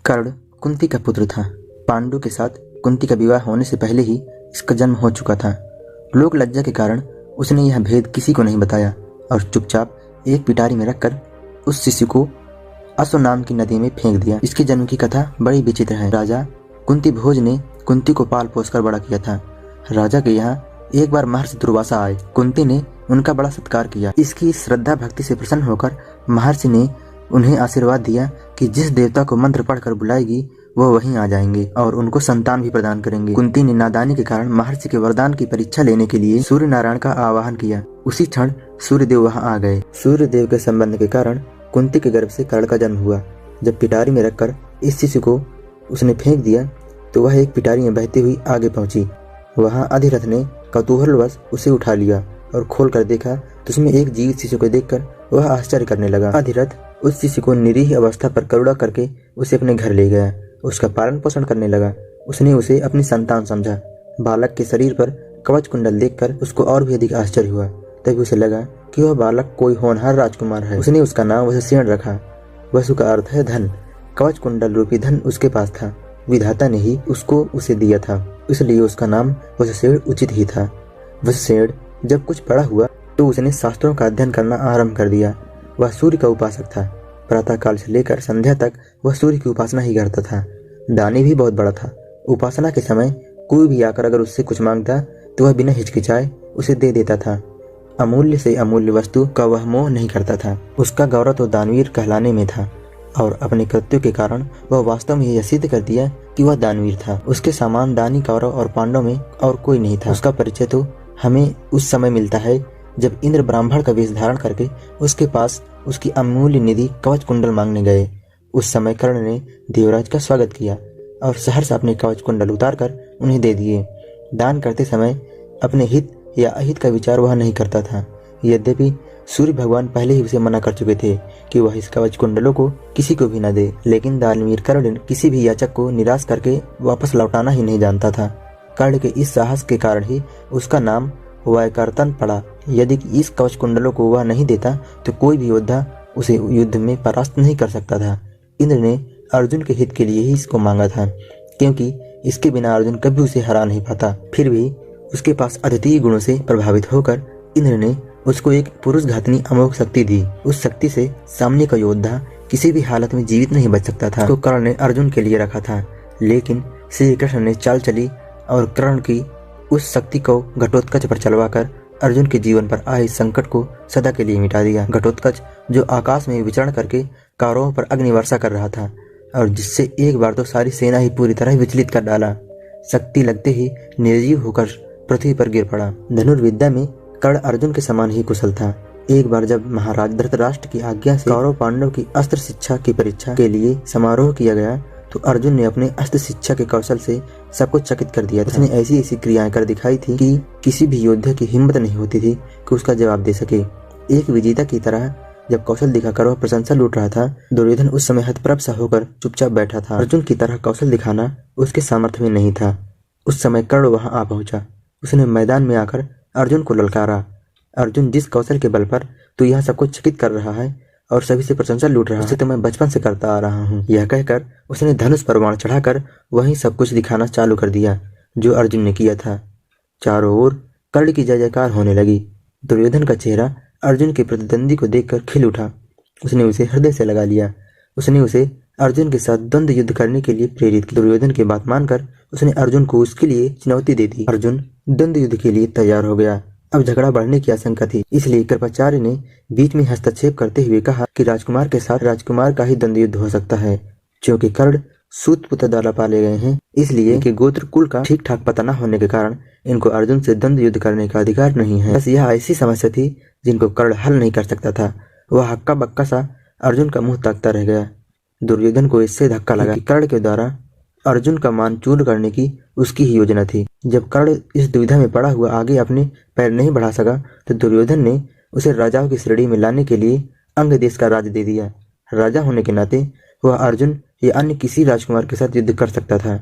कर्ण कुंती का पुत्र था। पांडु के साथ कुंती का विवाह होने से पहले ही इसका जन्म हो चुका था। लोक लज्जा के कारण उसने यह भेद किसी को नहीं बताया और चुपचाप एक पिटारी में रखकर उस शिशु को अश्व नाम की नदी में फेंक दिया। इसके जन्म की कथा बड़ी विचित्र है। राजा कुंती भोज ने कुंती को पाल पोस कर बड़ा किया था। राजा के यहाँ एक बार महर्षि दुर्वासा आए। कुंती ने उनका बड़ा सत्कार किया। इसकी श्रद्धा भक्ति से प्रसन्न होकर महर्षि ने उन्हें आशीर्वाद दिया कि जिस देवता को मंत्र पढ़कर बुलाएगी वह वहीं आ जाएंगे और उनको संतान भी प्रदान करेंगे। कुंती ने नादानी के कारण महर्षि के वरदान की परीक्षा लेने के लिए सूर्य नारायण का आवाहन किया। उसी क्षण सूर्यदेव वहां आ गए। सूर्यदेव के संबंध के कारण कुंती के गर्भ से कर्ण का जन्म हुआ। जब पिटारी में रखकर इस शिशु को उसने फेंक दिया तो वह एक पिटारी में बहती हुई आगे पहुंची। वहां अधिरथ ने कौतूहलवश उसे उठा लिया और खोल कर देखा तो उसमें एक जीवित शिशु को देखकर वह आश्चर्य करने लगा। अधिरथ उस शिशु को निरीह अवस्था पर करुणा करके उसे अपने घर ले गया। उसका पालन पोषण करने लगा। उसने उसे अपनी संतान समझा। बालक के शरीर पर कवच कुंडल देखकर उसको और भी अधिक आश्चर्य हुआ। तभी उसे लगा कि वह बालक कोई होनहार राजकुमार है। उसने उसका नाम वसुसेन रखा। वसु का अर्थ है धन। कवच कुंडल रूपी धन उसके पास था। विधाता ने ही उसको उसे दिया था, इसलिए उसका नाम वसुसेन उचित ही था। वसुसेन जब कुछ बड़ा हुआ तो उसने शास्त्रों का अध्ययन करना आरंभ कर दिया। वह सूर्य का उपासक था। प्रातः काल से लेकर संध्या तक वह सूर्य की उपासना ही करता था। दानी भी बहुत बड़ा था। उपासना के समय कोई भी आकर अगर उससे कुछ मांगता तो वह बिना हिचकिचाए उसे दे देता था। अमूल्य से अमूल्य वस्तु का वह मोह नहीं करता था। उसका गौरव तो दानवीर कहलाने में था और अपने कृत्यों के कारण वह वास्तव में यह सिद्ध कर दिया कि वह दानवीर था। उसके समान दानी कौरव और पांडव में और कोई नहीं था। उसका परिचय तो हमें उस समय मिलता है जब इंद्र ब्राह्मण का वेश धारण करके उसके पास उसकी अमूल्य निधि कवच कुंडल मांगने गए। उस समय कर्ण ने देवराज का स्वागत किया और सहर्ष अपने कवच कुंडल उतारकर उन्हें दे दिए। दान करते समय अपने हित या अहित का विचार वह नहीं करता था। यद्यपि सूर्य भगवान पहले ही उसे मना कर चुके थे कि वह इस कवच कुंडलों को किसी को भी न दे, लेकिन दानवीर कर्ण किसी भी याचक को निराश करके वापस लौटाना ही नहीं जानता था। कर्ण के इस साहस के कारण ही उसका नाम वैकर्तन पड़ा। यदि इस कवच कुंडलों को वह नहीं देता तो कोई भी योद्धा उसे युद्ध में परास्त नहीं कर सकता था। इंद्र ने अर्जुन के हित के लिए ही इसको मांगा था, क्योंकि इसके बिना अर्जुन कभी उसे हरा नहीं पाता। फिर भी उसके पास अद्वितीय गुणों से प्रभावित होकर इंद्र ने उसको एक पुरुष घातनी अमोघ शक्ति दी। उस शक्ति से सामने का योद्धा किसी भी हालत में जीवित नहीं बच सकता था। तो कर्ण ने अर्जुन के लिए रखा था, लेकिन श्री कृष्ण ने चाल चली और कर्ण की उस शक्ति को घटोत्कच पर चलवाकर अर्जुन के जीवन पर आए संकट को सदा के लिए मिटा दिया। घटोत्कच जो आकाश में विचरण करके कौरवों पर अग्निवर्षा कर रहा था और जिससे एक बार तो सारी सेना ही पूरी तरह विचलित कर डाला। शक्ति लगते ही निर्जीव होकर पृथ्वी पर गिर पड़ा। धनुर्विद्या में कर्ण अर्जुन के समान ही कुशल था। एक बार जब महाराज धृतराष्ट्र की आज्ञा से कौरव पांडव की अस्त्र शिक्षा की परीक्षा के लिए समारोह किया गया तो अर्जुन ने अपने अस्त्र शिक्षा के कौशल से सबको चकित कर दिया था। उसने ऐसी ऐसी क्रियाएं कर दिखाई थी कि किसी भी योद्धा की हिम्मत नहीं होती थी कि उसका जवाब दे सके। एक विजेता की तरह जब कौशल दिखाकर वह प्रशंसा लूट रहा था, दुर्योधन उस समय हतप्रभ सा होकर चुपचाप बैठा था। अर्जुन की तरह कौशल दिखाना उसके सामर्थ्य में नहीं था। उस समय कर्ण वहां आ पहुंचा। उसने मैदान में आकर अर्जुन को ललकारा। अर्जुन, जिस कौशल के बल पर तू यहाँ सबको चकित कर रहा है और सभी से प्रशंसा लूट रहा है, तो मैं बचपन से करता आ रहा हूँ। यह कहकर उसने धनुष पर बाण चढ़ाकर वहीं सब कुछ दिखाना चालू कर दिया जो अर्जुन ने किया था। चारों ओर कर्ण की जय जयकार होने लगी। दुर्योधन का चेहरा अर्जुन के प्रतिद्वंदी को देखकर खिल उठा। उसने उसे हृदय से लगा लिया। उसने उसे अर्जुन के साथ द्वंद्व युद्ध करने के लिए प्रेरित किया। दुर्योधन की बात मानकर उसने अर्जुन को उसके लिए चुनौती दे दी। अर्जुन द्वंद्व युद्ध के लिए तैयार हो गया। अब झगड़ा बढ़ने की आशंका थी, इसलिए कृपाचार्य ने बीच में हस्तक्षेप करते हुए कहा कि राजकुमार के साथ राजकुमार का ही द्वंद्व युद्ध हो सकता है। क्योंकि कर्ण सूत पुत्र द्वारा पाले गए हैं, इसलिए इनके गोत्र कुल का ठीक ठाक पता न होने के कारण इनको अर्जुन से द्वंद्व युद्ध करने का अधिकार नहीं है। बस यह ऐसी समस्या थी जिनको कर्ण हल नहीं कर सकता था। वह हक्का बक्का सा अर्जुन का मुंह ताकता रह गया। दुर्योधन को इससे धक्का लगा कि कर्ण के द्वारा अर्जुन का मान चूर्ण करने की उसकी ही योजना थी। जब कर्ण इस दुविधा में पड़ा हुआ आगे अपने पैर नहीं बढ़ा सका तो दुर्योधन ने उसे राजाओं की श्रेणी में लाने के लिए अंग देश का राज दे दिया। राजा होने के नाते वह अर्जुन या अन्य किसी राजकुमार के साथ युद्ध कर सकता था।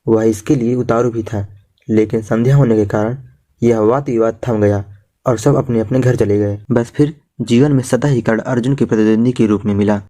वह इसके लिए उतारू भी था, लेकिन संध्या होने के कारण यह वाद विवाद थम गया और सब अपने अपने घर चले गए। बस फिर जीवन में सदा ही कर्ण अर्जुन के प्रतिद्वंदी के रूप में मिला।